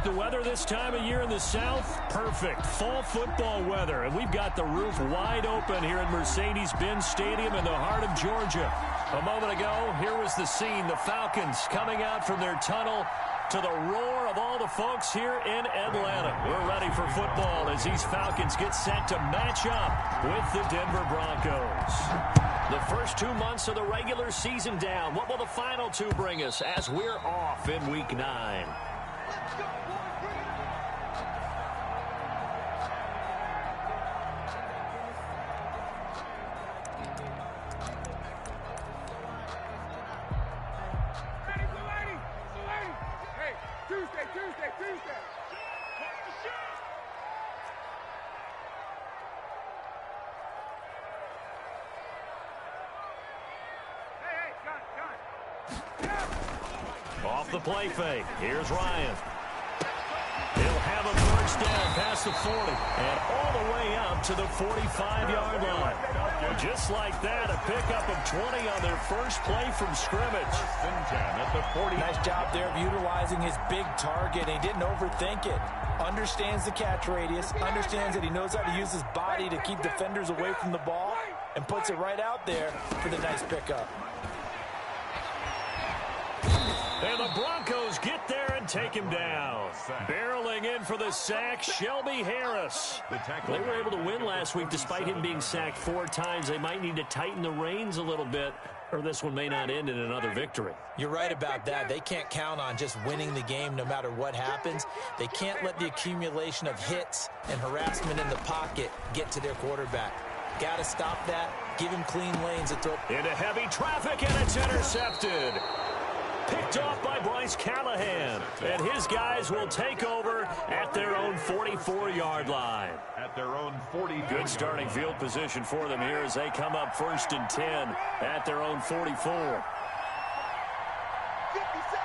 the weather this time of year in the South? Perfect. Fall football weather. And we've got the roof wide open here at Mercedes-Benz Stadium in the heart of Georgia. A moment ago, here was the scene. The Falcons coming out from their tunnel to the roar of all the folks here in Atlanta. We're ready for football as these Falcons get set to match up with the Denver Broncos. The first 2 months of the regular season down. What will the final two bring us as we're off in Week 9? Let's go, boys. Bring it on. Hey, Tuesday. Off the play fake. Here's Ryan. He'll have a first down past the 40 and all the way up to the 45-yard line. Just like that, a pickup of 20 on their first play from scrimmage. At the 40. Nice job there of utilizing his big target. He didn't overthink it. Understands the catch radius. Understands that he knows how to use his body to keep defenders away from the ball. And puts it right out there for the nice pickup. And the Broncos get there and take him down. Barreling in for the sack, Shelby Harris. They were able to win last week despite him being sacked 4 times. They might need to tighten the reins a little bit, or this one may not end in another victory. You're right about that. They can't count on just winning the game no matter what happens. They can't let the accumulation of hits and harassment in the pocket get to their quarterback. Got to stop that. Give him clean lanes to throw. Into heavy traffic, and it's intercepted. Picked off by Bryce Callahan. And his guys will take over at their own 44-yard line. At their own 40. Good starting field position for them here as they come up 1st and 10 at their own 44. 50 seconds.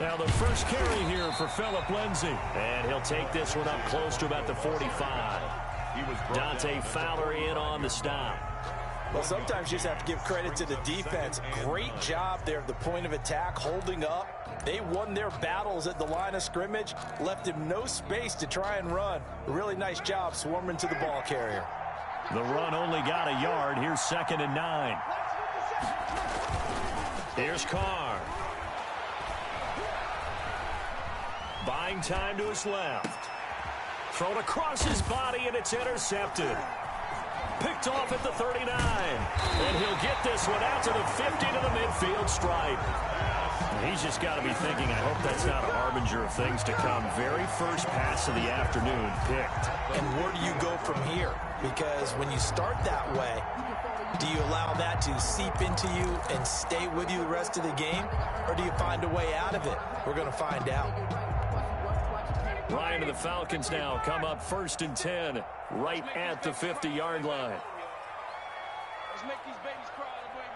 Now the first carry here for Phillip Lindsay. And he'll take this one up close to about the 45. Dante Fowler in on the stop. Well, sometimes you just have to give credit to the defense. Great job there at the point of attack, holding up. They won their battles at the line of scrimmage, left him no space to try and run. A really nice job swarming to the ball carrier. The run only got a yard. Here's 2nd and 9. Here's Carr. Buying time to his left. Thrown across his body, and it's intercepted. Picked off at the 39. And he'll get this one out to the 50 to the midfield stripe. He's just got to be thinking, I hope that's not a harbinger of things to come. Very first pass of the afternoon picked. And where do you go from here? Because when you start that way, do you allow that to seep into you and stay with you the rest of the game? Or do you find a way out of it? We're going to find out. Ryan and the Falcons now come up 1st and 10 right at the 50-yard line. Let's make these babies cry.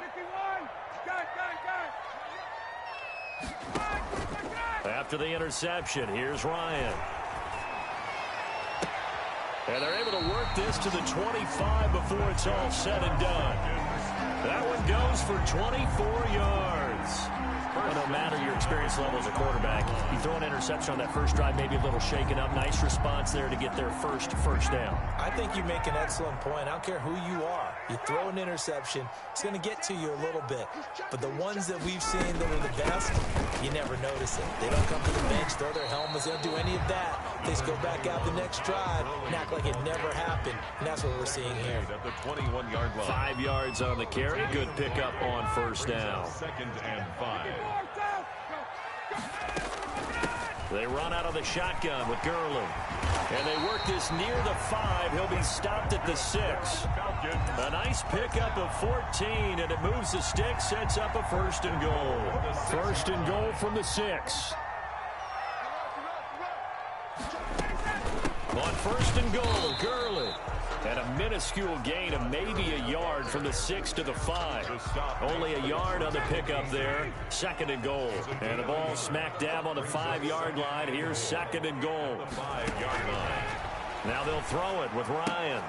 51. Got. After the interception, here's Ryan. And they're able to work this to the 25 before it's all said and done. That one goes for 24 yards. Well, no matter your experience level as a quarterback, you throw an interception on that first drive, maybe a little shaken up. Nice response there to get their first down. I think you make an excellent point. I don't care who you are. You throw an interception, it's going to get to you a little bit. But the ones that we've seen that are the best, you never notice it. They don't come to the bench, throw their helmets, they don't do any of that. They just go back out the next drive and act like it never happened. And that's what we're seeing here. At the 21-yard line. 5 yards on the carry. Good pickup on first down. 2nd and 5. They run out of the shotgun with Gurley. And they work this near the 5. He'll be stopped at the 6. A nice pickup of 14, and it moves the stick, sets up a 1st and goal. 1st and goal from the 6. On 1st and goal, Gurley. And a minuscule gain of maybe a yard from the 6 to the 5. Only a yard on the pickup there. 2nd and goal. And the ball smack dab on the 5-yard line. Here's 2nd and goal. Now they'll throw it with Ryan.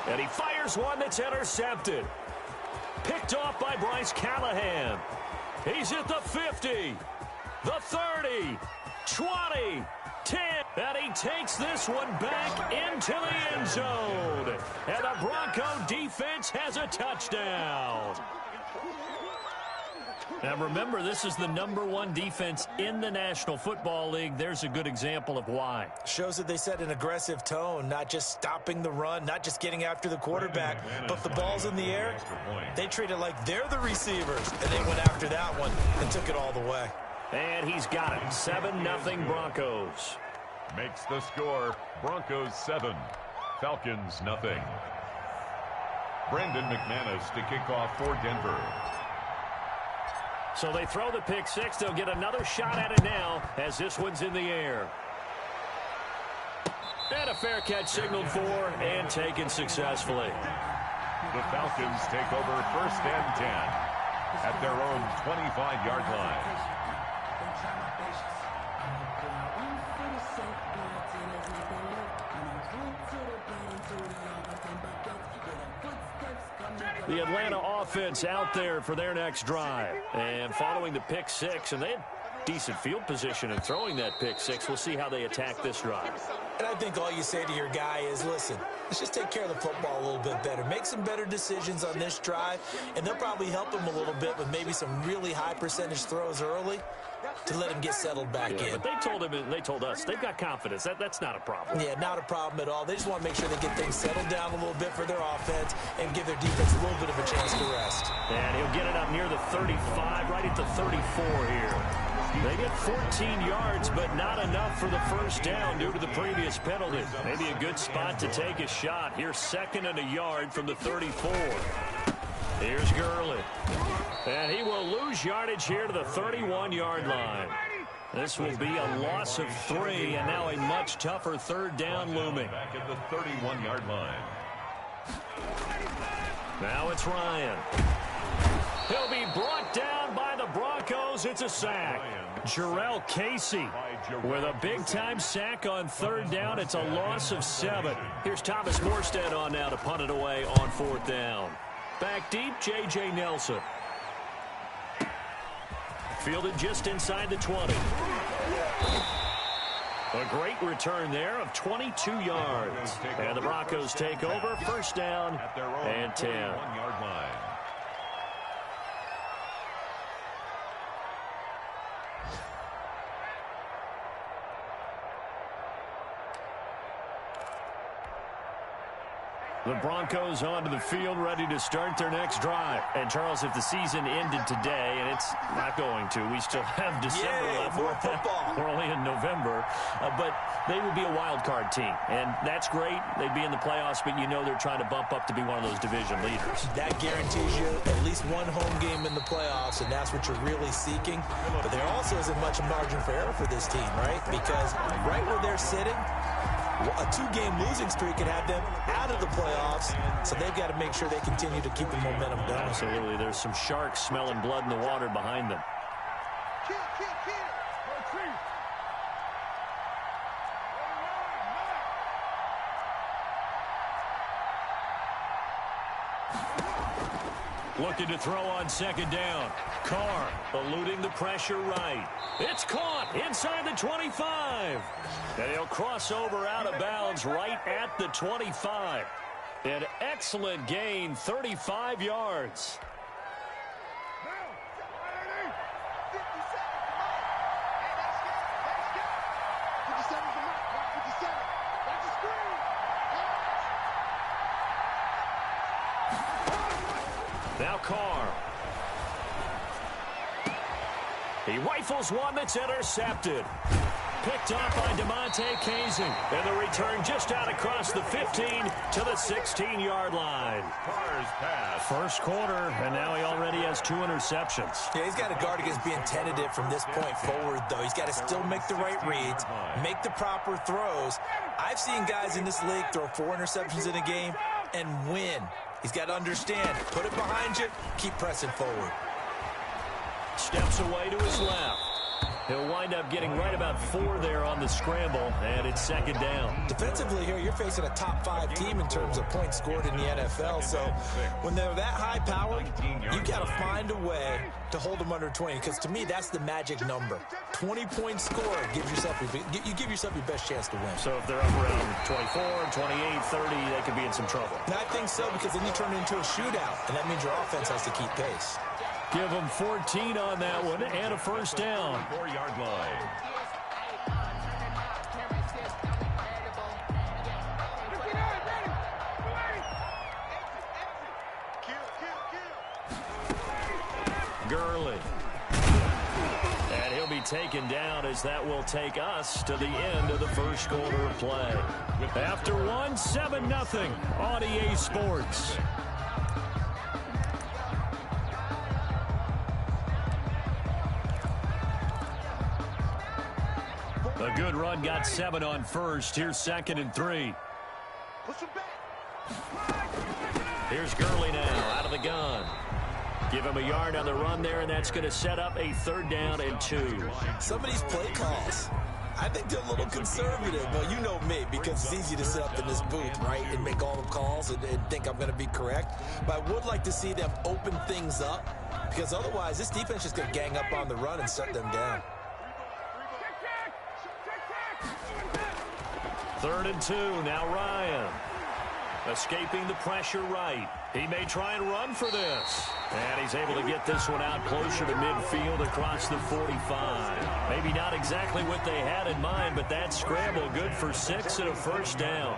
And he fires one that's intercepted. Picked off by Bryce Callahan. He's at the 50, the 30, 20, 10, and he takes this one back into the end zone. And the Bronco defense has a touchdown. Now remember, this is the #1 defense in the National Football League. There's a good example of why. Shows that they set an aggressive tone, not just stopping the run, not just getting after the quarterback, but if the ball's in the air, they treat it like they're the receivers, and they went after that one and took it all the way. And he's got it. 7-0 Broncos. Makes the score Broncos 7, Falcons nothing. Brandon McManus to kick off for Denver. So they throw the pick six. They'll get another shot at it now as this one's in the air. And a fair catch signaled for and taken successfully. The Falcons take over 1st and 10 at their own 25-yard line. The Atlanta offense out there for their next drive. And following the pick six, and they had decent field position in throwing that pick six. We'll see how they attack this drive. And I think all you say to your guy is, listen, let's just take care of the football a little bit better. Make some better decisions on this drive, and they'll probably help him a little bit with maybe some really high percentage throws early to let him get settled back in. But they told him, and they told us, they've got confidence. That's not a problem. Yeah, not a problem at all. They just want to make sure they get things settled down a little bit for their offense and give their defense a little bit of a chance to rest. And he'll get it up near the 35, right at the 34 here. They get 14 yards, but not enough for the first down due to the previous penalty. Maybe a good spot to take a shot. Here's 2nd and a yard from the 34. Here's Gurley. And he will lose yardage here to the 31-yard line. This will be a loss of 3, and now a much tougher 3rd down looming. Back at the 31-yard line. Now it's Ryan. He'll be brought down by the Broncos. It's a sack. Jarrell Casey with a big-time sack on 3rd down. It's a loss of 7. Here's Thomas Morstead on now to punt it away on 4th down. Back deep, J.J. Nelson. Fielded just inside the 20. A great return there of 22 yards. And the Broncos take over, 1st down and 10. 1-yard line. The Broncos onto the field, ready to start their next drive. And, Charles, if the season ended today, and it's not going to, we still have December left. More football. We're only in November. But they would be a wild card team. And that's great. They'd be in the playoffs, but you know they're trying to bump up to be one of those division leaders. That guarantees you at least one home game in the playoffs, and that's what you're really seeking. But there also isn't much margin for error for this team, right? Because right where they're sitting, a 2-game losing streak could have them out of the playoffs, so they've got to make sure they continue to keep the momentum going. Absolutely. There's some sharks smelling blood in the water behind them. Looking to throw on 2nd down. Carr eluding the pressure right. It's caught inside the 25. And he'll cross over out of bounds right at the 25. An excellent gain, 35 yards. Now Carr. He rifles one that's intercepted. Picked off by DeMonte Kazin. And the return just out across the 15 to the 16-yard line. Carr's pass. First quarter, and now he already has 2 interceptions. Yeah, he's got to guard against being tentative from this point forward, though. He's got to still make the right reads, make the proper throws. I've seen guys in this league throw 4 interceptions in a game and win. He's got to understand, put it behind you, keep pressing forward. Steps away to his left. He'll wind up getting right about 4 there on the scramble, and it's second down. Defensively here, you're facing a top 5 team in terms of points scored in the NFL. So when they're that high powered, you got to find a way to hold them under 20. Because to me, that's the magic number. 20 points scored gives yourself you give yourself your best chance to win. So if they're up around 24, 28, 30, they could be in some trouble. And I think so, because then you turn it into a shootout, and that means your offense has to keep pace. Give them 14 on that one and a first down. 4-yard line. Gurley. And he'll be taken down as that will take us to the end of the first quarter of play. After 7-0 on EA Sports. A good run got 7 on first. Here's 2nd and 3. Here's Gurley now out of the gun. Give him a yard on the run there, and that's going to set up a 3rd down and 2. Some of these play calls, I think they're a little conservative. Well, you know me, because it's easy to sit up in this booth, right, and make all the calls and think I'm going to be correct. But I would like to see them open things up, because otherwise this defense is going to gang up on the run and shut them down. 3rd and 2, now Ryan. Escaping the pressure right. He may try and run for this. And he's able to get this one out closer to midfield across the 45. Maybe not exactly what they had in mind, but that scramble good for 6 and a first down.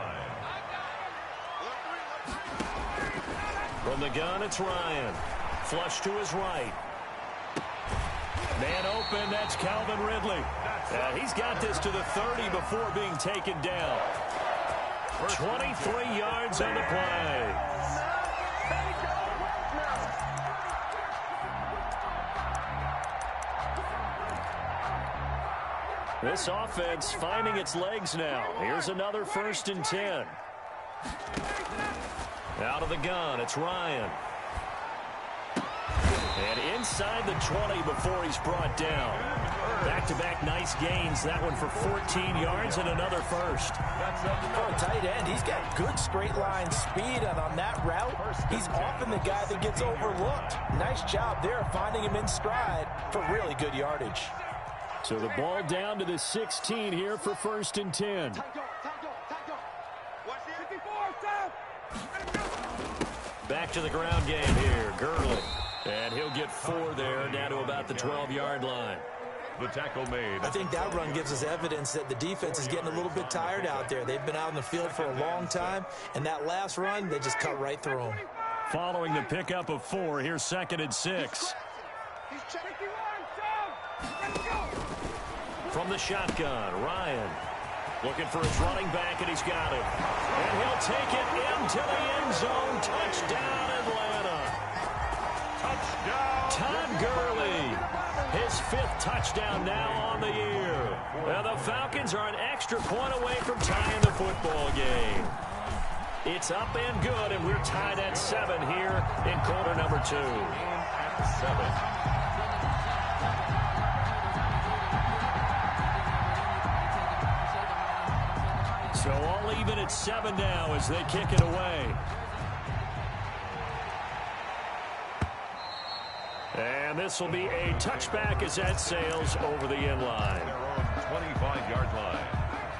From the gun, it's Ryan. Flush to his right. Man open, that's Calvin Ridley. He's got this to the 30 before being taken down. 23 yards on the play. This offense finding its legs now. Here's another 1st and 10. Out of the gun, it's Ryan. And inside the 20 before he's brought down. Back-to-back nice gains. That one for 14 yards and another first. For a tight end, he's got good straight-line speed, and on that route, he's often the guy that gets overlooked. Nice job there finding him in stride for really good yardage. So the ball down to the 16 here for 1st and 10. Back to the ground game here. Gurley. And he'll get 4 there, down to about the 12-yard line. The tackle made. I think that run gives us evidence that the defense is getting a little bit tired out there. They've been out in the field for a long time, and that last run, they just cut right through them. Following the pickup of 4, here's 2nd and 6. From the shotgun, Ryan looking for his running back, and he's got it. And he'll take it into the end zone. Touchdown, Atlanta. Touchdown. Todd Gurley, his 5th touchdown now on the year. Now the Falcons are an extra point away from tying the football game. It's up and good, and we're tied at 7 here in quarter number 2. 7. So all even at 7 now as they kick it away. And this will be a touchback as that sails over the end line. 25-yard line.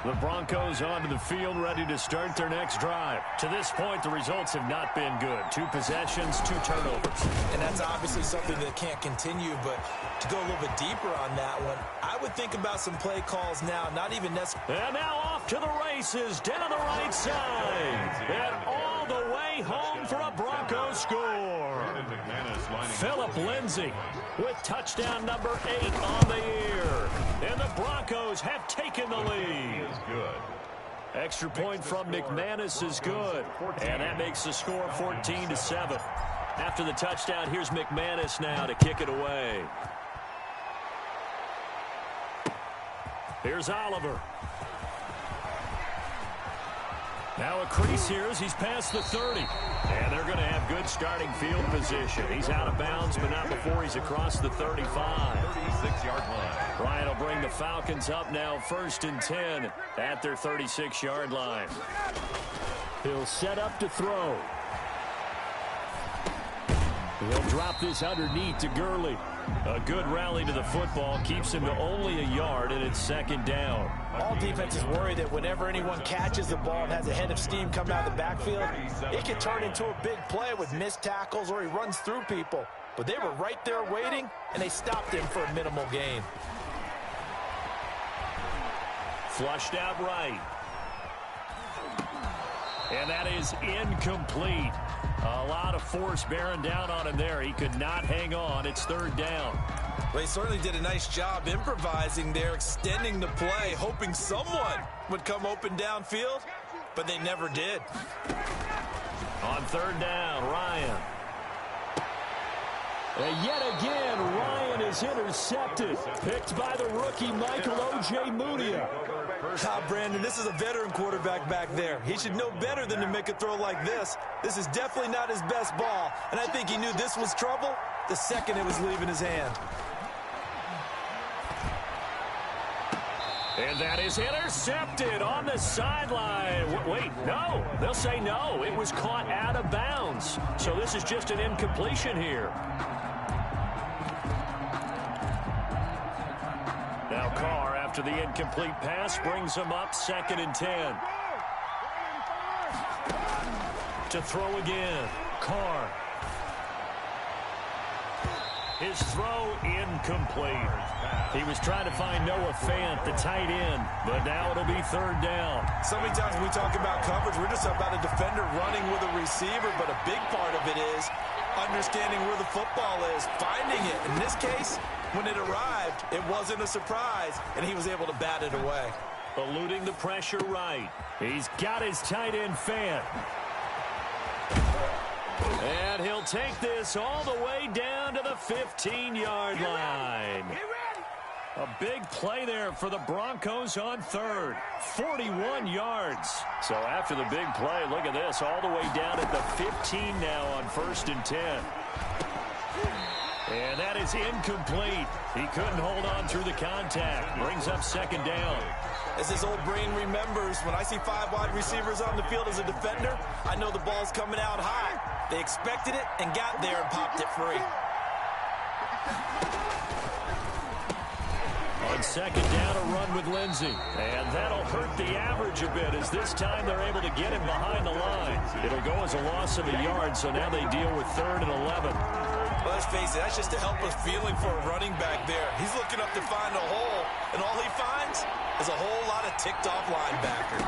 The Broncos onto the field, ready to start their next drive. To this point, the results have not been good. 2 possessions, 2 turnovers. And that's obviously something that can't continue, but to go a little bit deeper on that one, I would think about some play calls now, not even necessarily. And now off to the races, down the right side. And all the way home for a Broncos score. Phillip Lindsay with touchdown number 8 on the year. And the Broncos have taken the lead. Good. Extra point from McManus is good. And that makes the score 14-7. After the touchdown, here's McManus now to kick it away. Here's Oliver. Now a crease here as he's past the 30. And they're going to have good starting field position. He's out of bounds, but not before he's across the 35. 36-yard line. Ryan will bring the Falcons up now 1st and 10 at their 36-yard line. He'll set up to throw. He'll drop this underneath to Gurley. A good rally to the football keeps him to only a yard, and it's 2nd down. All defenses worry that whenever anyone catches the ball and has a head of steam coming out of the backfield, it can turn into a big play with missed tackles or he runs through people. But they were right there waiting, and they stopped him for a minimal gain. Flushed out right. And that is incomplete. A lot of force bearing down on him there. He could not hang on. It's 3rd down. Well, he certainly did a nice job improvising there, extending the play, hoping someone would come open downfield, but they never did. On 3rd down, Ryan. And yet again, Ryan is intercepted. Picked by the rookie, Michael O.J. Mudia. Brandon, this is a veteran quarterback back there. He should know better than to make a throw like this. This is definitely not his best ball, and I think he knew this was trouble the second it was leaving his hand. And that is intercepted on the sideline. Wait, no. They'll say no. It was caught out of bounds. So this is just an incompletion here. Now Carr, after the incomplete pass, brings him up 2nd and 10. To throw again. Carr. His throw incomplete. He was trying to find Noah Fant, the tight end, but now it'll be 3rd down. So many times when we talk about coverage, we're just about a defender running with a receiver, but a big part of it is understanding where the football is, finding it. In this case, when it arrived, it wasn't a surprise, and he was able to bat it away. Eluding the pressure right. He's got his tight end Fant. And he'll take this all the way down to the 15-yard line. A big play there for the Broncos on 3rd. 41 yards. So after the big play, look at this, all the way down at the 15 now on 1st and 10. And that is incomplete. He couldn't hold on through the contact. Brings up 2nd down. As his old brain remembers, when I see 5 wide receivers on the field as a defender, I know the ball's coming out high. They expected it and got there and popped it free. On 2nd down, a run with Lindsey. And that'll hurt the average a bit as this time they're able to get him behind the line. It'll go as a loss of a yard, so now they deal with 3rd and 11. Well, let's face it, that's just a helpless feeling for a running back there. He's looking up to find a hole, and all he finds is a whole lot of ticked-off linebacker.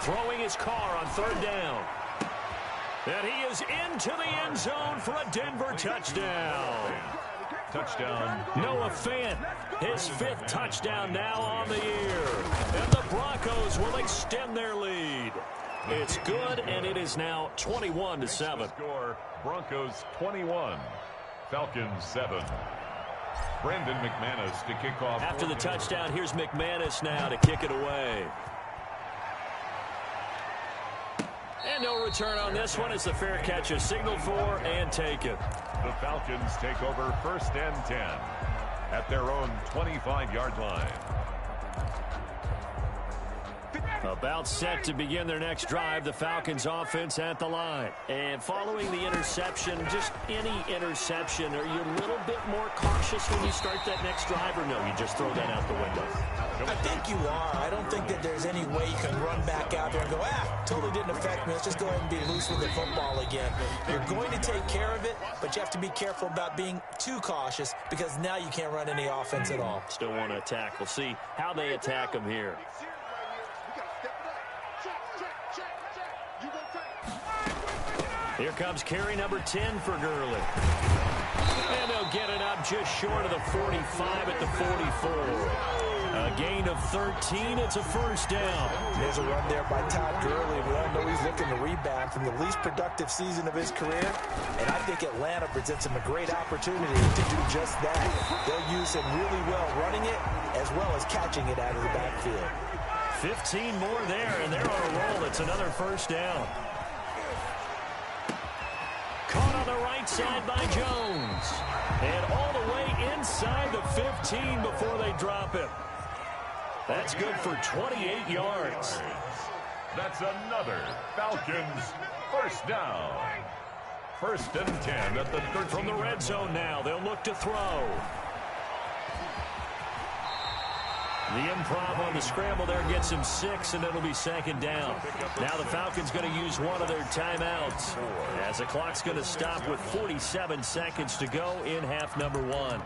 Throwing his car on 3rd down. And he is into the end zone for a Denver touchdown. Touchdown. Noah Fant, his 5th touchdown now on the year. And the Broncos will extend their lead. It's good, and it is now 21-7. Score, Broncos 21, Falcons 7. Brandon McManus to kick off. After the touchdown, here's McManus now to kick it away. And no return on this one as the fair catch is signaled for and taken. The Falcons take over 1st and 10 at their own 25-yard line. About set to begin their next drive, the Falcons offense at the line. And following the interception, just any interception, are you a little bit more cautious when you start that next drive, or no, you just throw that out the window? I think you are. I don't think that there's any way you can run back out there and go, totally didn't affect me. Let's just go ahead and be loose with the football again. You're going to take care of it, but you have to be careful about being too cautious because now you can't run any offense at all. Still want to attack. We'll see how they attack them here. Here comes carry number 10 for Gurley. And they'll get it up just short of the 45 at the 44. A gain of 13. It's a 1st down. There's a run there by Todd Gurley. We all know he's looking to rebound from the least productive season of his career. And I think Atlanta presents him a great opportunity to do just that. They'll use him really well running it as well as catching it out of the backfield. 15 more there, and they're on a roll. It's another first down. Caught on the right side by Jones. And all the way inside the 15 before they drop it. That's good for 28 yards. That's another Falcons first down. 1st and 10 at the 13. From the red zone now, they'll look to throw. The improv on the scramble there gets him 6, and it'll be 2nd down. Now the Falcons going to use one of their timeouts, as the clock's going to stop with 47 seconds to go in half number 1.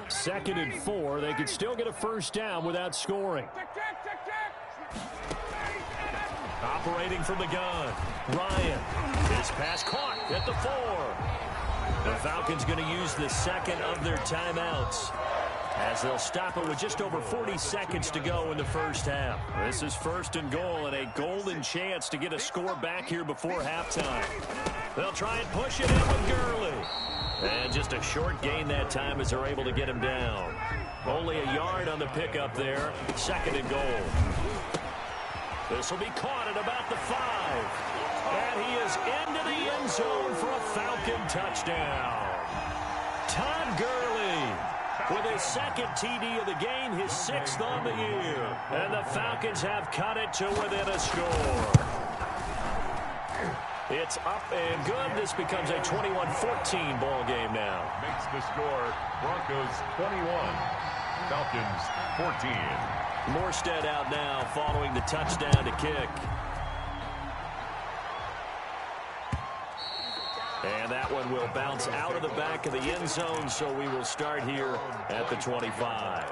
2nd and 4. They could still get a first down without scoring. Operating from the gun, Ryan. His pass caught at the 4. The Falcons going to use the 2nd of their timeouts, as they'll stop it with just over 40 seconds to go in the first half. This is 1st and goal, and a golden chance to get a score back here before halftime. They'll try and push it in with Gurley. And just a short gain that time as they're able to get him down. Only a yard on the pickup there. 2nd and goal. This will be caught at about the 5. And he is into the end zone for a Falcon touchdown. Todd Gurley with his 2nd TD of the game, his 6th on the year. And the Falcons have cut it to within a score. It's up and good. This becomes a 21-14 ball game now. Makes the score Broncos 21, Falcons 14. Morstead out now following the touchdown to kick. And that one will bounce out of the back of the end zone, so we will start here at the 25.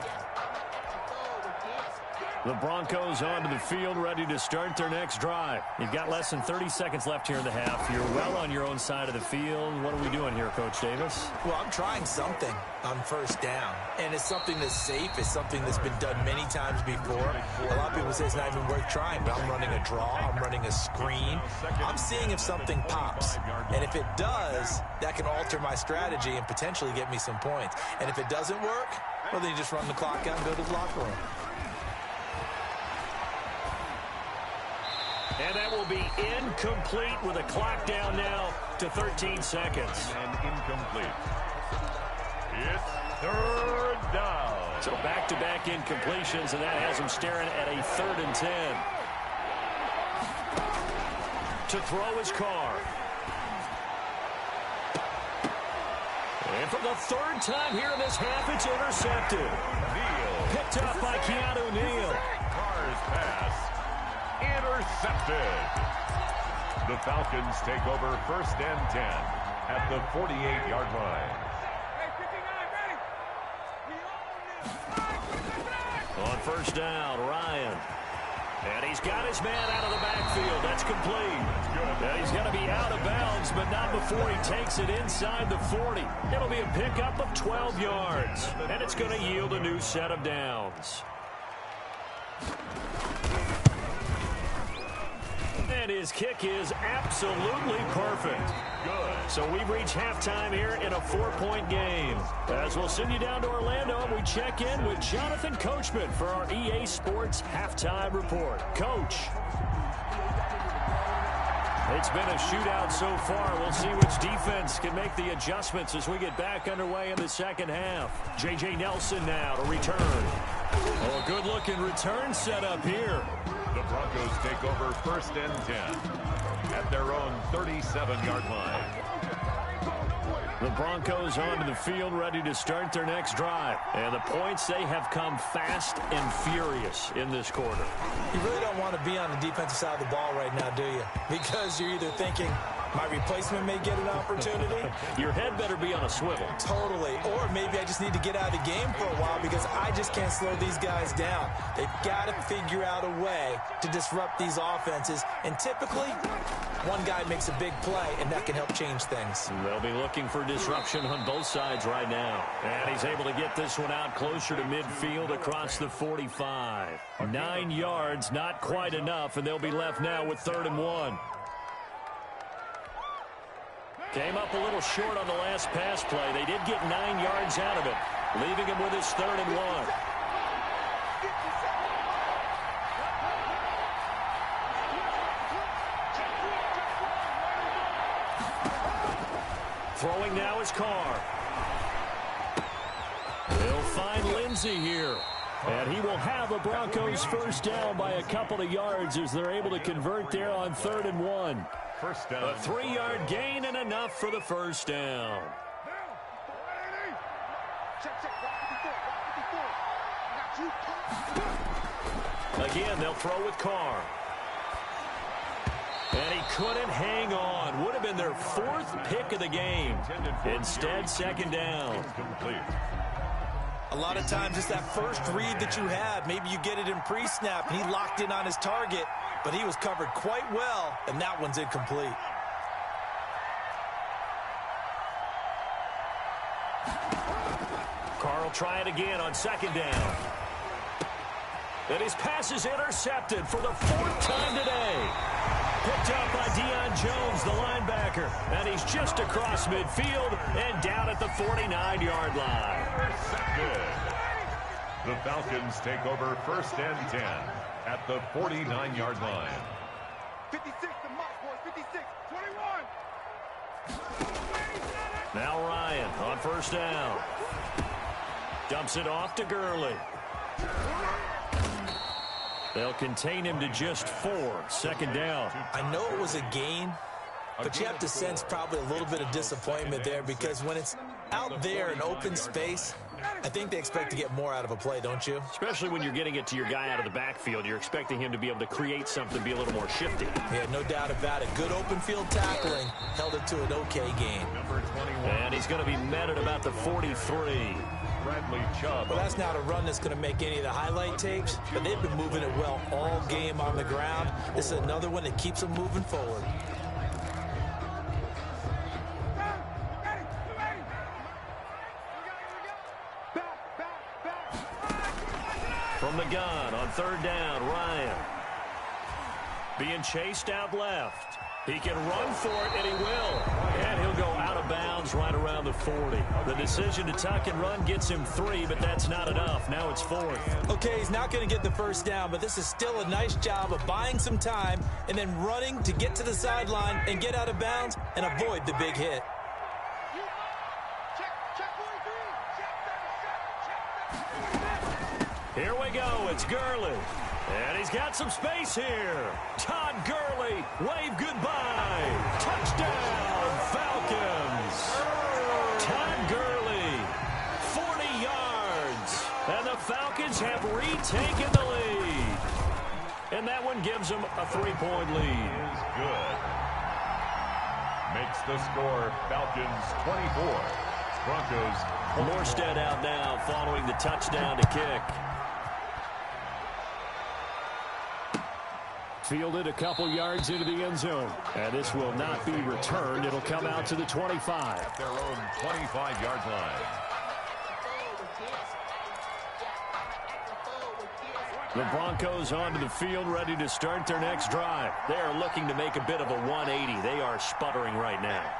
The Broncos onto the field, ready to start their next drive. You've got less than 30 seconds left here in the half. You're well on your own side of the field. What are we doing here, Coach Davis? Well, I'm trying something on first down, and it's something that's safe. It's something that's been done many times before. A lot of people say it's not even worth trying, but I'm running a draw. I'm running a screen. I'm seeing if something pops, and if it does, that can alter my strategy and potentially get me some points. And if it doesn't work, well, then you just run the clock out and go to the locker room. And that will be incomplete with a clock down now to 13 seconds. And incomplete. It's 3rd down. So back-to-back incompletions, and that has him staring at a 3rd and 10. To throw his car. And for the 3rd time here in this half, it's intercepted. Neal. Picked up by Keanu Neal. Carr's pass. Intercepted. The Falcons take over 1st and 10 at the 48-yard line. On first down, Ryan. And he's got his man out of the backfield. That's complete. And he's going to be out of bounds, but not before he takes it inside the 40. It'll be a pickup of 12 yards. And it's going to yield a new set of downs. And his kick is absolutely perfect. Good. So we've reached halftime here in a 4-point game. As we'll send you down to Orlando, and we check in with Jonathan Coachman for our EA Sports Halftime Report. Coach. It's been a shootout so far. We'll see which defense can make the adjustments as we get back underway in the second half. J.J. Nelson now to return. Oh, a good-looking return setup here. The Broncos take over 1st and 10 at their own 37-yard line. The Broncos onto the field, ready to start their next drive. And the points, they have come fast and furious in this quarter. You really don't want to be on the defensive side of the ball right now, do you? Because you're either thinking, my replacement may get an opportunity. Your head better be on a swivel. Totally. Or maybe I just need to get out of the game for a while because I just can't slow these guys down. They've got to figure out a way to disrupt these offenses. And typically, one guy makes a big play, and that can help change things. They'll be looking for disruption on both sides right now. And he's able to get this one out closer to midfield across the 45. 9 yards, not quite enough, and they'll be left now with 3rd and 1. Came up a little short on the last pass play. They did get 9 yards out of it, leaving him with his 3rd and 1. Throwing now is Carr. He'll find Lindsey here. And he will have a Broncos first down by a couple of yards as they're able to convert there on 3rd and 1. First down. A 3-yard gain and enough for the first down. Again, they'll throw with Carr. And he couldn't hang on. Would have been their 4th pick of the game. Instead, 2nd down. A lot of times it's that first read that you have. Maybe you get it in pre-snap, and he locked in on his target, but he was covered quite well, and that one's incomplete. Carr will try it again on 2nd down. And his pass is intercepted for the 4th time today. Picked up by Deion Jones, the linebacker. And he's just across midfield and down at the 49-yard line. The Falcons take over 1st and 10 at the 49-yard line. 56 to Mock, boys. 56. 21. Now Ryan on 1st down. Dumps it off to Gurley. They'll contain him to just 4. 2nd down. I know it was a gain, but you have to sense probably a little bit of disappointment there because when it's out there in open space, I think they expect to get more out of a play, don't you? Especially when you're getting it to your guy out of the backfield. You're expecting him to be able to create something, be a little more shifty. Yeah, no doubt about it. Good open field tackling held it to an okay game. Number 21. And he's going to be met at about the 43. Bradley Chubb. Well, that's not a run that's going to make any of the highlight tapes, but they've been moving it well all game on the ground. This is another one that keeps them moving forward. From the gun on 3rd down, Ryan. Being chased out left. He can run for it, and he will. And he'll go out of bounds right around the 40. The decision to tuck and run gets him 3, but that's not enough. Now it's 4th. Okay, he's not going to get the first down, but this is still a nice job of buying some time and then running to get to the sideline and get out of bounds and avoid the big hit. Here we go. It's Gurley. And he's got some space here. Todd Gurley, wave goodbye. Touchdown, Falcons. Todd Gurley, 40 yards. And the Falcons have retaken the lead. And that one gives them a 3-point lead. Is good. Makes the score Falcons 24. Broncos 24. Morstead out now following the touchdown to kick. Fielded a couple yards into the end zone. And this will not be returned. It'll come out to the 25. At their own 25-yard line. The Broncos onto the field, ready to start their next drive. They are looking to make a bit of a 180. They are sputtering right now.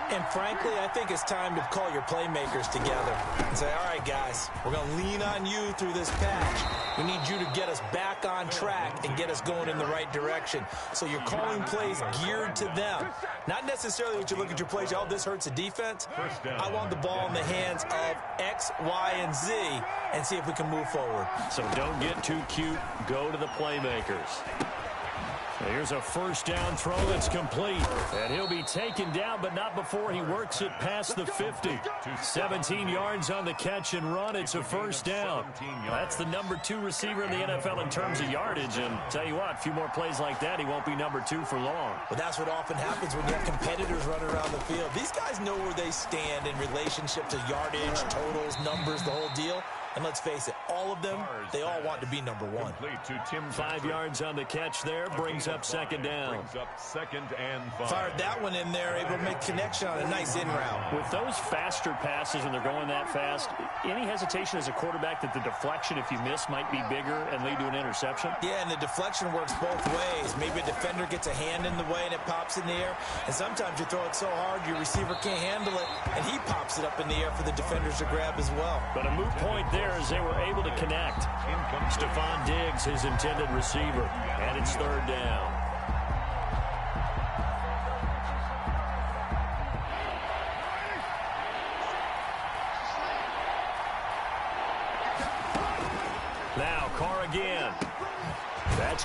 And frankly, I think it's time to call your playmakers together and say, all right, guys, we're going to lean on you through this patch. We need you to get us back on track and get us going in the right direction. So you're calling plays geared to them. Not necessarily what you look at your plays, oh, this hurts the defense. I want the ball in the hands of X, Y, and Z and see if we can move forward. So don't get too cute. Go to the playmakers. Here's a first down throw that's complete. And he'll be taken down, but not before he works it past the 50. 17 yards on the catch and run. It's a first down. That's the number 2 receiver in the NFL in terms of yardage. And tell you what, a few more plays like that, he won't be number 2 for long. But that's what often happens when you have competitors running around the field. These guys know where they stand in relationship to yardage, totals, numbers, the whole deal. And let's face it, all of them, they all want to be number 1. 5 yards on the catch there, brings up second down. Brings up 2nd and 5. Fired that one in there, able to make connection on a nice in route. With those faster passes and they're going that fast, any hesitation as a quarterback that the deflection, if you miss, might be bigger and lead to an interception? Yeah, and the deflection works both ways. Maybe a defender gets a hand in the way and it pops in the air. And sometimes you throw it so hard your receiver can't handle it, and he pops it up in the air for the defenders to grab as well. But a moot point there as they were able to connect. Stephon Diggs, his intended receiver, and it's 3rd down.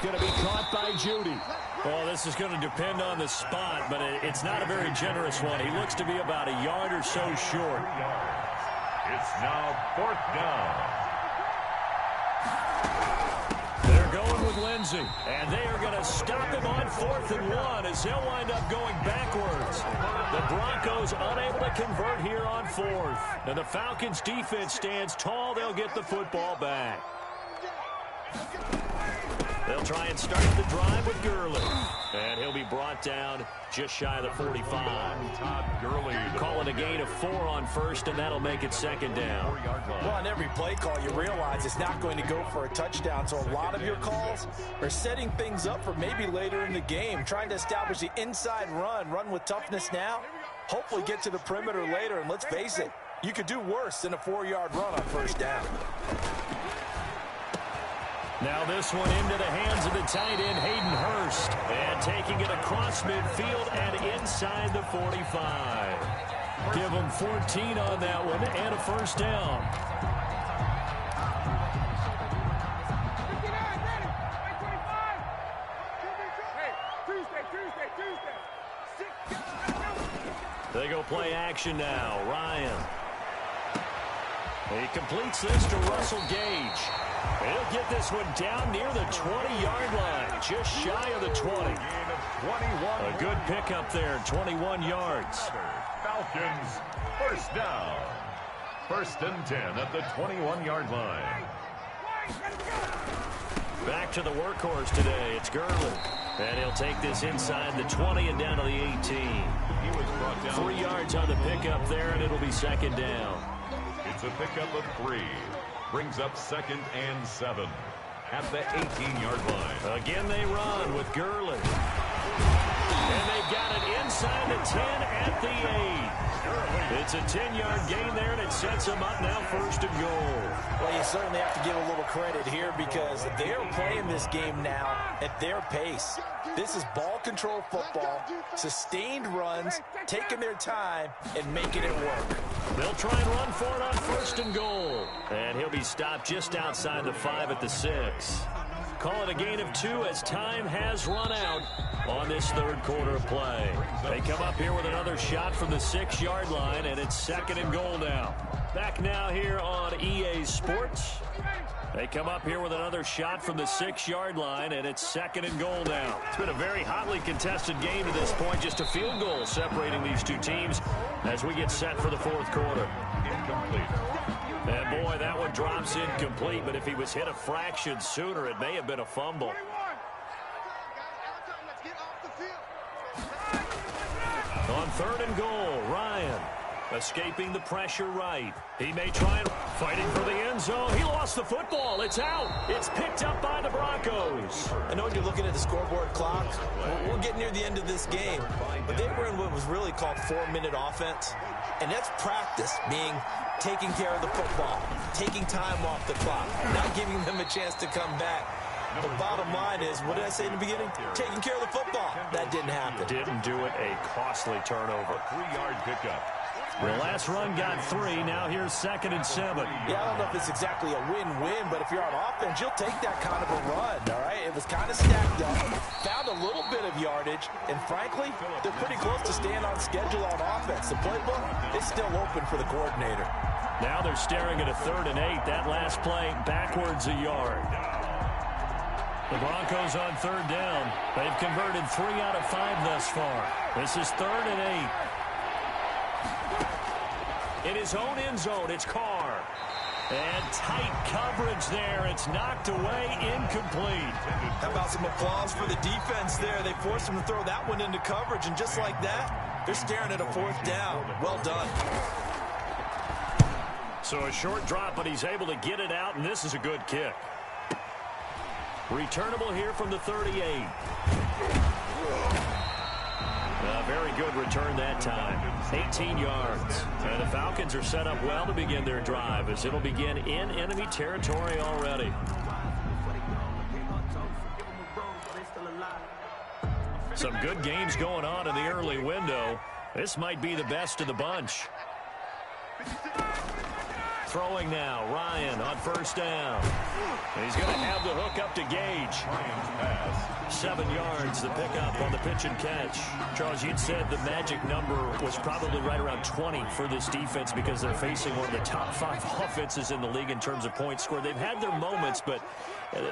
going to be caught by Judy. Well, this is going to depend on the spot, but it's not a very generous one. He looks to be about a yard or so short. It's now 4th down. They're going with Lindsey, and they are going to stop him on 4th and 1 as they'll wind up going backwards. The Broncos unable to convert here on 4th. And the Falcons defense stands tall. They'll get the football back. They'll try and start the drive with Gurley. And he'll be brought down just shy of the 45. Todd Gurley. Calling a gain of 4 on 1st, and that'll make it 2nd down. Well, on every play call, you realize it's not going to go for a touchdown. So a lot of your calls are setting things up for maybe later in the game, trying to establish the inside run with toughness now, hopefully get to the perimeter later. And let's face it, you could do worse than a 4-yard run on 1st down. Now this one into the hands of the tight end, Hayden Hurst. And taking it across midfield and inside the 45. Give him 14 on that one and a 1st down. They go play action now. Ryan. He completes this to Russell Gage. He'll get this one down near the 20-yard line, just shy of the 20. A good pickup there, 21 yards. Falcons, 1st down. 1st and 10 at the 21-yard line. Back to the workhorse today. It's Gurley. And he'll take this inside the 20 and down to the 18. He was brought down 3 yards on the pickup there, and it'll be 2nd down. It's a pickup of 3. Brings up 2nd and 7 at the 18-yard line. Again, they run with Gurley. And they've got it inside the 10 at the 8. It's a 10-yard gain there, and it sets them up now 1st and goal. Well, you certainly have to give a little credit here because they're playing this game now at their pace. This is ball control football, sustained runs, taking their time, and making it work. They'll try and run for it on 1st and goal. And he'll be stopped just outside the 5 at the 6. Call it a gain of 2 as time has run out on this 3rd quarter of play. They come up here with another shot from the 6-yard line, and it's 2nd and goal now. Back now here on EA Sports. They come up here with another shot from the 6-yard line, and it's 2nd and goal now. It's been a very hotly contested game to this point. Just a field goal separating these two teams as we get set for the 4th quarter. Incomplete. And boy, that one drops incomplete, but if he was hit a fraction sooner, it may have been a fumble. On 3rd and goal, Ryan escaping the pressure right. He may try and fighting for the end zone. He lost the football. It's out. It's picked up by the Broncos. I know when you're looking at the scoreboard clock, we're getting near the end of this game, but they were in what was really called 4-minute offense, and that's practice, being taking care of the football, taking time off the clock, not giving them a chance to come back. The bottom line is, what did I say in the beginning? Taking care of the football. That didn't happen. Didn't do it. A costly turnover. 3-yard pickup. The last run got 3. Now here's 2nd and 7. Yeah, I don't know if it's exactly a win-win, but if you're on offense, you'll take that kind of a run, all right? It was kind of stacked up, found a little bit of yardage, and frankly, they're pretty close to staying on schedule on offense. The playbook is still open for the coordinator. Now they're staring at a 3rd and 8. That last play backwards a yard. The Broncos on 3rd down. They've converted 3 out of 5 thus far. This is 3rd and 8. In his own end zone, it's Carr. And tight coverage there. It's knocked away, incomplete. How about some applause for the defense there? They forced him to throw that one into coverage, and just like that, they're staring at a 4th down. Well done. So a short drop, but he's able to get it out, and this is a good kick. Returnable here from the 38. A very good return that time. 18 yards. And the Falcons are set up well to begin their drive as it'll begin in enemy territory already. Some good games going on in the early window. This might be the best of the bunch. throwing now. Ryan on first down. And he's going to have the hook up to Gage. 7 yards, the pickup on the pitch and catch. Charles, you'd said the magic number was probably right around 20 for this defense because they're facing one of the top 5 offenses in the league in terms of points scored. They've had their moments, but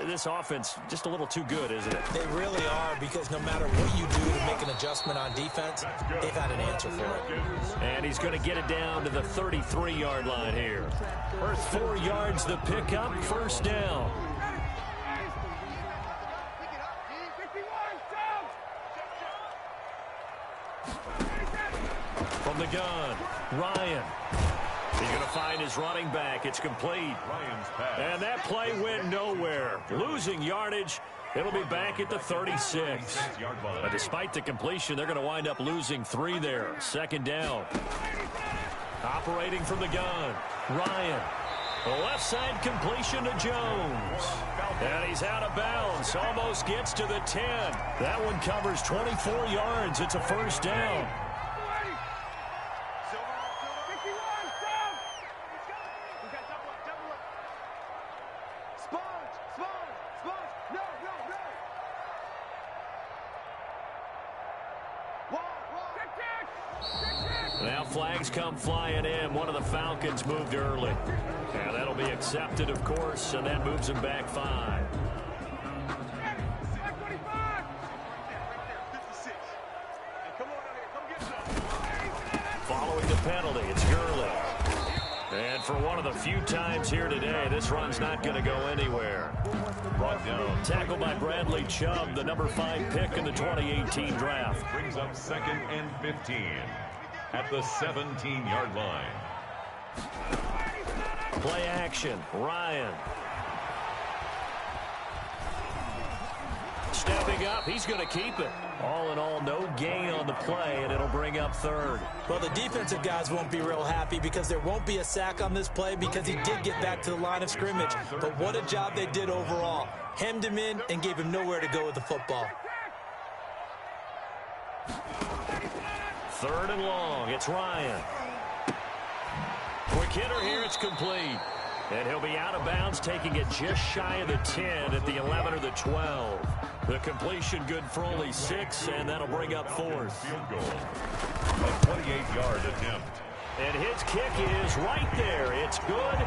this offense just a little too good, isn't it? They really are, because no matter what you do to make an adjustment on defense, they've had an answer for it. And he's going to get it down to the 33-yard line here. First 4 yards, the pickup, first down. From the gun, Ryan. He's going to find his running back. It's complete. And that play went nowhere. Losing yardage. It'll be back at the 36. But despite the completion, they're going to wind up losing 3 there. Second down. Operating from the gun, Ryan. The left side completion to Jones. And he's out of bounds. Almost gets to the 10. That one covers 24 yards. It's a first down. Now flags come flying in. One of the Falcons moved early. And that'll be accepted, of course, and that moves him back 5. Following the penalty, it's Gurley. And for one of the few times here today, this run's not going to go anywhere. Brought down. Tackled by Bradley Chubb, the number 5 pick in the 2018 draft. Brings up 2nd and 15 at the 17-yard line. Play action, Ryan. Stepping up, he's going to keep it. All in all, no gain on the play, and it'll bring up 3rd. Well, the defensive guys won't be real happy because there won't be a sack on this play because he did get back to the line of scrimmage. But what a job they did overall. Hemmed him in and gave him nowhere to go with the football. 3rd and long, it's Ryan. Quick hitter here, it's complete. And he'll be out of bounds, taking it just shy of the 10 at the 11 or the 12. The completion good for only 6, and that'll bring up 4th. Field goal. A 28-yard attempt. And his kick is right there. It's good,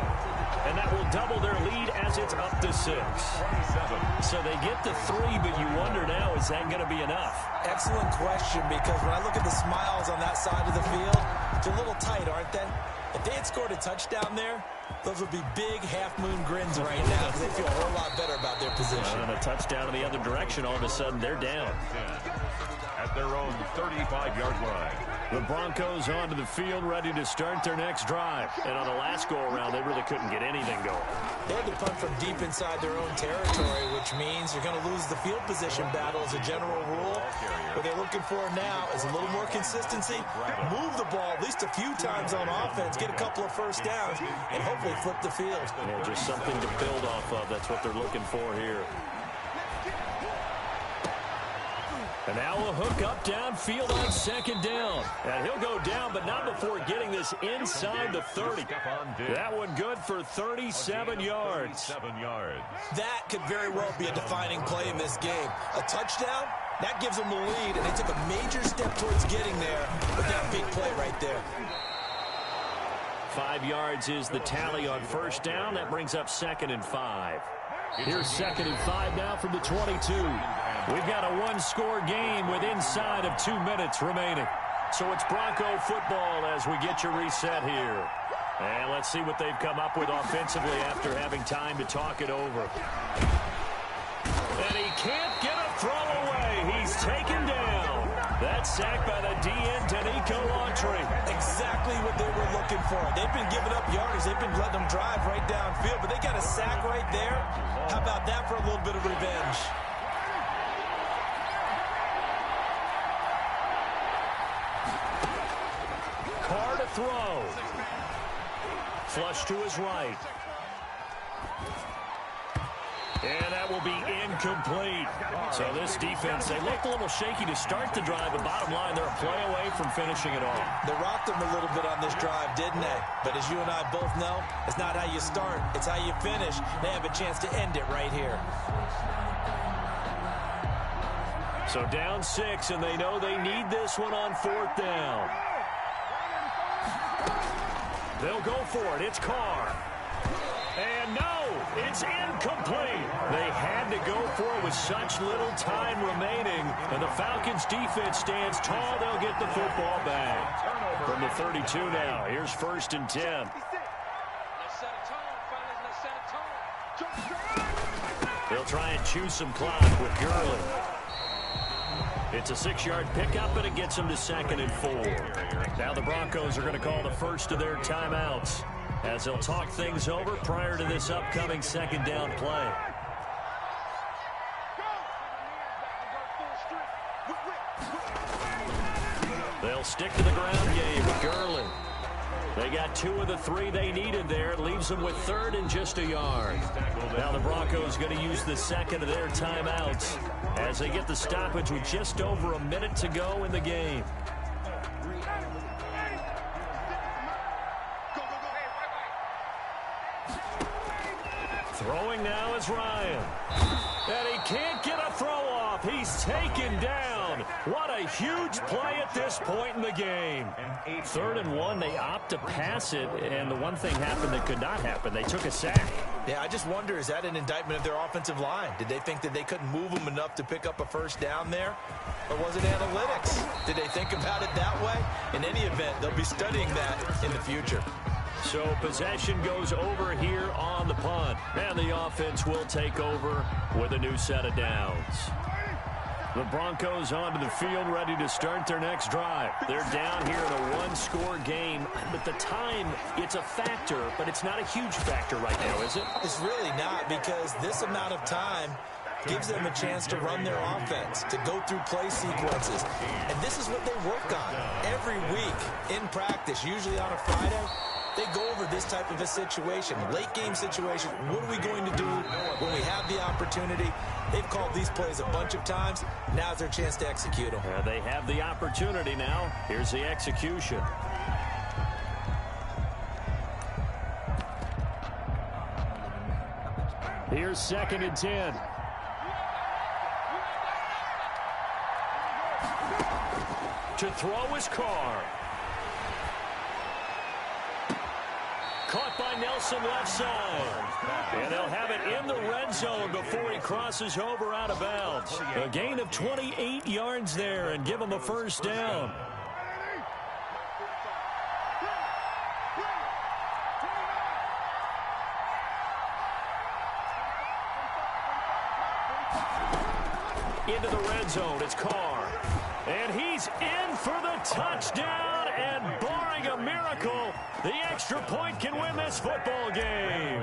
and that will double their lead as it's up to 6. 27. So they get to 3, but you wonder now, is that going to be enough? Excellent question, because when I look at the smiles on that side of the field, they're a little tight, aren't they? If they had scored a touchdown there, those would be big half-moon grins right now because they feel a whole lot better about their position. And a touchdown in the other direction, all of a sudden they're down. At their own 35-yard line. The Broncos onto the field, ready to start their next drive. And on the last go-around, they really couldn't get anything going. They had to punt from deep inside their own territory, which means you're going to lose the field position battle as a general rule. What they're looking for now is a little more consistency, move the ball at least a few times on offense, get a couple of first downs, and hopefully flip the field. Yeah, just something to build off of. That's what they're looking for here. And now a hook up downfield on 2nd down. And he'll go down, but not before getting this inside the 30. That one good for 37 yards. That could very well be a defining play in this game. A touchdown, that gives them the lead, and they took a major step towards getting there with that big play right there. 5 yards is the tally on first down. That brings up 2nd and 5. Here's 2nd and 5 now from the 22. We've got a one-score game with inside of 2 minutes remaining. So it's Bronco football as we get your reset here. And let's see what they've come up with offensively after having time to talk it over. And he can't get a throw away. He's taken down. That's sacked by the DN, Danico Autry. Exactly what they were looking for. They've been giving up yardage. They've been letting them drive right downfield, but they got a sack right there. How about that for a little bit of revenge? Carr to throw. Flush to his right. And that will be incomplete. So this defense, they looked a little shaky to start the drive, but bottom line, they're a play away from finishing it off. They rocked them a little bit on this drive, didn't they? But as you and I both know, it's not how you start, it's how you finish. They have a chance to end it right here. So down 6, and they know they need this one on 4th down. They'll go for it. It's Carr. And no, it's incomplete. They had to go for it with such little time remaining. And the Falcons defense stands tall. They'll get the football back. From the 32 now, here's 1st and 10. They'll try and chew some clock with Gurley. It's a 6-yard pickup, and it gets them to 2nd and 4. Now the Broncos are going to call the first of their timeouts as they'll talk things over prior to this upcoming 2nd down play. They'll stick to the ground game with Gurley. They got 2 of the 3 they needed there. It leaves them with 3rd and just a yard. Now the Broncos going to use the 2nd of their timeouts as they get the stoppage with just over a minute to go in the game. Throwing now is Ryan. And he can't get a throw off. He's taken down. What a huge play at this point in the game. 3rd and 1, they opt to pass it, and the one thing happened that could not happen. They took a sack. Yeah, I just wonder, is that an indictment of their offensive line? Did they think that they couldn't move them enough to pick up a 1st down there? Or was it analytics? Did they think about it that way? In any event, they'll be studying that in the future. So possession goes over here on the punt. And the offense will take over with a new set of downs. The Broncos onto the field ready to start their next drive. They're down here in a 1-score game. But the time, it's a factor, but it's not a huge factor right now, is it? It's really not, because this amount of time gives them a chance to run their offense, to go through play sequences. And this is what they work on every week in practice, usually on a Friday. They go over this type of a situation, late game situation. What are we going to do when we have the opportunity? They've called these plays a bunch of times. Now's their chance to execute them. They have the opportunity now. Here's the execution. Here's 2nd and 10. To throw is Carr. Caught by Nelson left side. And they'll have it in the red zone before he crosses over out of bounds. A gain of 28 yards there and give him a 1st down. Into the red zone, it's Carr. And he's in for the touchdown, and barring a miracle, the extra point can win this football game.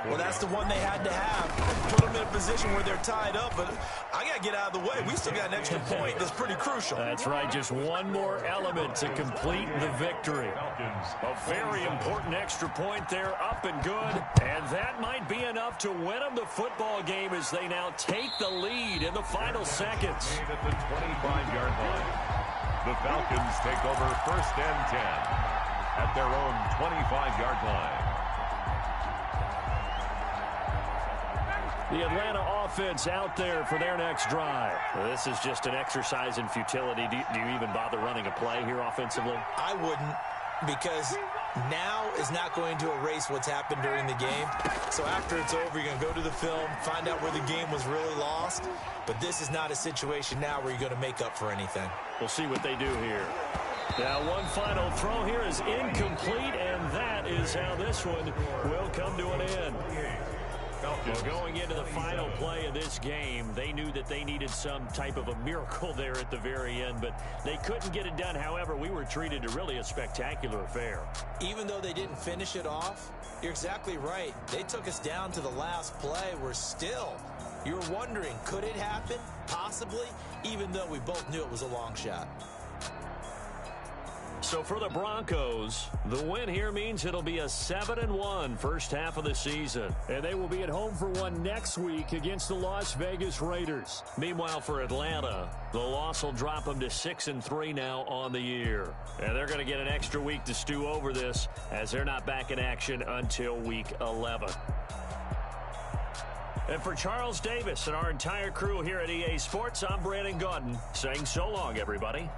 Well, that's the one they had to have. Put them in a position where they're tied up, but I got to get out of the way. We still got an extra point that's pretty crucial. That's right, just one more element to complete the victory. A very important extra point there, up and good, and that might be enough to win them the football game as they now take the lead in the final seconds. At the 25-yard line, the Falcons take over 1st and 10 at their own 25-yard line. The Atlanta offense out there for their next drive. This is just an exercise in futility. Do you even bother running a play here offensively? I wouldn't, because now is not going to erase what's happened during the game. So after it's over, you're going to go to the film, find out where the game was really lost. But this is not a situation now where you're going to make up for anything. We'll see what they do here. Now, one final throw here is incomplete, and that is how this one will come to an end. Well, going into the final play of this game, they knew that they needed some type of a miracle there at the very end, but they couldn't get it done. However, we were treated to really a spectacular affair. Even though they didn't finish it off, you're exactly right. They took us down to the last play. We're still, you're wondering, could it happen? Possibly, even though we both knew it was a long shot. So for the Broncos, the win here means it'll be a 7-1 first half of the season. And they will be at home for one next week against the Las Vegas Raiders. Meanwhile, for Atlanta, the loss will drop them to 6-3 now on the year. And they're going to get an extra week to stew over this as they're not back in action until week 11. And for Charles Davis and our entire crew here at EA Sports, I'm Brandon Gaudin saying so long, everybody.